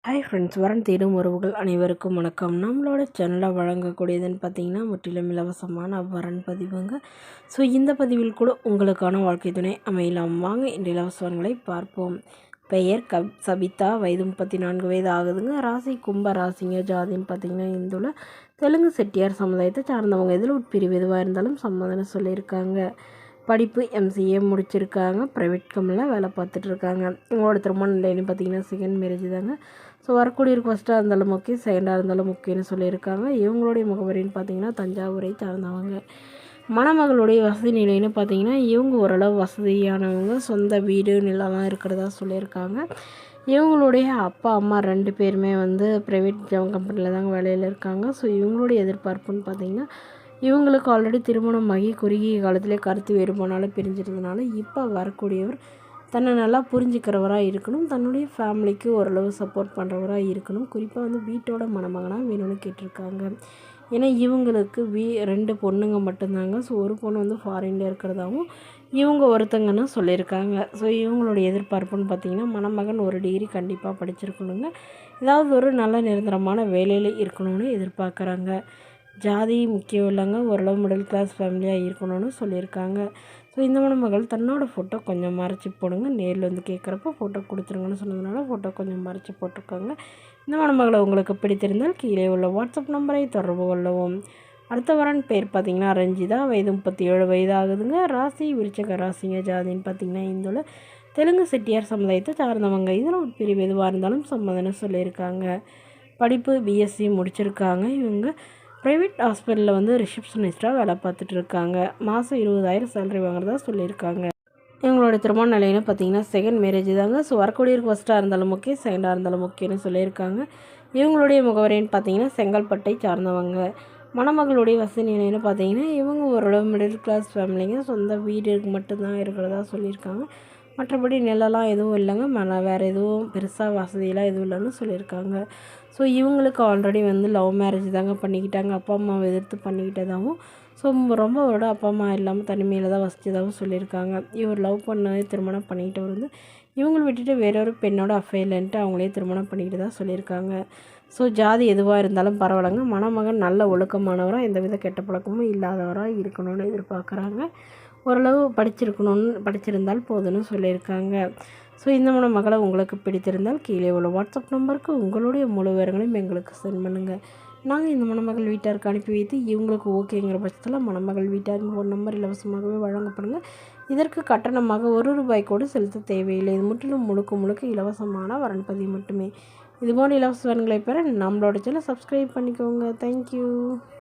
Hi friends, வரன் தேடும் உறவுகள் அனைவருக்கும் வணக்கம். நம்மளோட சேனலில் வழங்கக்கூடியதுன்னு பார்த்தீங்கன்னா முற்றிலும் இலவசமான வரன் பதிவுங்க. ஸோ இந்த பதிவில் கூட உங்களுக்கான வாழ்க்கை துணை அமையலாம். வாங்க இன்று இலவசங்களை பார்ப்போம். பெயர் சபிதா, வயது 34 வயது ஆகுதுங்க. ராசி கும்ப ராசிங்க. ஜாதின்னு பார்த்தீங்கன்னா இந்துல தெலுங்கு செட்டியார் சமுதாயத்தை சார்ந்தவங்க. இதில் உட்பிரிவு எதுவாக இருந்தாலும் சம்மதம்னு சொல்லியிருக்காங்க. படிப்பு எம்சிஏ முடிச்சிருக்காங்க. ப்ரைவேட் கம்பெனியில் வேலை பார்த்துட்ருக்காங்க. இவங்களோட திருமண நிலைன்னு பார்த்தீங்கன்னா செகண்ட் மேரேஜ் தாங்க. ஸோ வரக்கூடியவருக்கு ஃபஸ்ட்டாக இருந்தாலும் ஓகே, செகண்டாக இருந்தாலும் ஓகேன்னு சொல்லியிருக்காங்க. இவங்களுடைய முகவரின்னு பார்த்தீங்கன்னா தஞ்சாவூரை சார்ந்தவங்க. மணமகளுடைய வசதி நிலைன்னு பார்த்தீங்கன்னா இவங்க ஓரளவு வசதியானவங்க. சொந்த வீடு நிலம்லாம் இருக்கிறதா சொல்லியிருக்காங்க. இவங்களுடைய அப்பா அம்மா 2 பேருமே ப்ரைவேட் கம்பெனியில் தாங்க வேலையில் இருக்காங்க. ஸோ இவங்களுடைய எதிர்பார்ப்புன்னு பார்த்தீங்கன்னா இவங்களுக்கு ஆல்ரெடி திருமணமாகி குறுகிய காலத்திலே கருத்து வேறுபாடால் பிரிஞ்சிருந்தனால இப்போ வரக்கூடியவர் தன்னை நல்லா புரிஞ்சுக்கிறவராக இருக்கணும். தன்னுடைய ஃபேமிலிக்கு ஓரளவு சப்போர்ட் பண்ணுறவராக இருக்கணும். குறிப்பாக வீட்டோட மணமகனாக வேணும்னு கேட்டிருக்காங்க. ஏன்னா இவங்களுக்கு 2 பொண்ணுங்க மட்டும்தாங்க. ஸோ ஒரு பொண்ணு ஃபாரினில் இருக்கிறதாவும் இவங்க ஒருத்தங்கன்னு சொல்லியிருக்காங்க. ஸோ இவங்களுடைய எதிர்பார்ப்புன்னு பார்த்திங்கன்னா மணமகன் ஒரு டிகிரி கண்டிப்பாக படிச்சிருக்கணுங்க. ஏதாவது ஒரு நல்ல நிரந்தரமான வேலையில் இருக்கணும்னு எதிர்பார்க்குறாங்க. ஜாதி முக்கியம் இல்லைங்க, ஓரளவு மிடில் கிளாஸ் ஃபேமிலியாக இருக்கணும்னு சொல்லியிருக்காங்க. ஸோ இந்த மணமகள் தன்னோட ஃபோட்டோ கொஞ்சம் மறைச்சி போடுங்க. நேரில் கேட்குறப்போ ஃபோட்டோ கொடுத்துருங்கன்னு சொன்னதுனால ஃபோட்டோ கொஞ்சம் மறைச்சி போட்டிருக்காங்க. இந்த மணமகளை உங்களுக்கு பிடித்திருந்தால் கீழே உள்ள வாட்ஸ்அப் நம்பரை தொடர்பு கொள்ளவும். அடுத்த வரன் பேர் பார்த்திங்கன்னா ரஞ்சிதா, வயது 37 வயது ஆகுதுங்க. ராசி விருச்சிக ராசிங்க. ஜாதின்னு பார்த்திங்கன்னா இந்துல தெலுங்கு செட்டியார் சமுதாயத்தை சார்ந்தவங்க. இதில் உட்பிரிவு எதுவாக இருந்தாலும் சம்மதம்னு சொல்லியிருக்காங்க. படிப்பு பிஎஸ்சி முடிச்சிருக்காங்க. இவங்க ப்ரைவேட் ஹாஸ்பிட்டலில் ரிசப்ஷனிஸ்ட்டாக வேலை பார்த்துட்ருக்காங்க. மாதம் 20,000 சேலரி வாங்குறதா சொல்லியிருக்காங்க. இவங்களோட திருமண நிலைன்னு பார்த்தீங்கன்னா செகண்ட் மேரேஜ் தாங்க. ஸோ வரக்கூடியவருக்கு ஃபஸ்ட்டாக இருந்தாலும் ஓகே, செகண்டாக இருந்தாலும் ஓகேன்னு சொல்லியிருக்காங்க. இவங்களுடைய முகவரின்னு பார்த்தீங்கன்னா செங்கல்பட்டை சார்ந்தவங்க. மணமகளுடைய வசதி நிலைன்னு பார்த்தீங்கன்னா இவங்க ஓரளவு மிடில் கிளாஸ் ஃபேமிலிங்க. சொந்த வீடு மட்டும்தான் இருக்கிறதா சொல்லியிருக்காங்க. மற்றபடி நிலலாம் எதுவும் இல்லைங்க. வேறு எதுவும் பெருசாக வசதியெல்லாம் எதுவும் இல்லைன்னு சொல்லியிருக்காங்க. ஸோ இவங்களுக்கு ஆல்ரெடி லவ் மேரேஜ் தாங்க பண்ணிக்கிட்டாங்க. அப்பா அம்மாவை எதிர்த்து பண்ணிக்கிட்டதாகவும், ஸோ ரொம்ப அப்பா அம்மா இல்லாமல் தனிமையில் தான் வசித்ததாகவும் சொல்லியிருக்காங்க. இவர் லவ் பண்ண திருமணம் பண்ணிக்கிட்டவர் இவங்களை விட்டுட்டு வேறொரு பெண்ணோட அஃபைர்லன்ட்டு அவங்களே திருமணம் பண்ணிக்கிட்டு தான் சொல்லியிருக்காங்க. ஸோ ஜாதி எதுவாக இருந்தாலும் பரவாயில்லைங்க. மணமகன் நல்ல ஒழுக்கமானவராக, எந்தவித கெட்ட பழக்கமும் இல்லாதவராக இருக்கணும்னு எதிர்பார்க்குறாங்க. ஓரளவு படிச்சிருந்தால் போதும்னு சொல்லியிருக்காங்க. ஸோ இந்த மணமகளை உங்களுக்கு பிடித்திருந்தால் கீழே உள்ள வாட்ஸ்அப் நம்பருக்கு உங்களுடைய முழு விவரங்களையும் எங்களுக்கு சென்ட் பண்ணுங்கள். நாங்கள் இந்த மணமகள் வீட்டாருக்கு அனுப்பி வைத்து இவங்களுக்கு ஓகேங்கிற பட்சத்தில் மணமகள் வீட்டாரின் ஃபோன் நம்பர் இலவசமாகவே வழங்கப்படுங்க. இதற்கு கட்டணமாக ₹1 கூட செலுத்த தேவையில்லை. இது முற்றிலும் முழுக்க இலவசமான வரன் பதிவு மட்டுமே. இதுபோன்ற இலவச வரன்களை பெற நம்மளோட சேனலை சப்ஸ்கிரைப் பண்ணிக்கோங்க. தேங்க்யூ.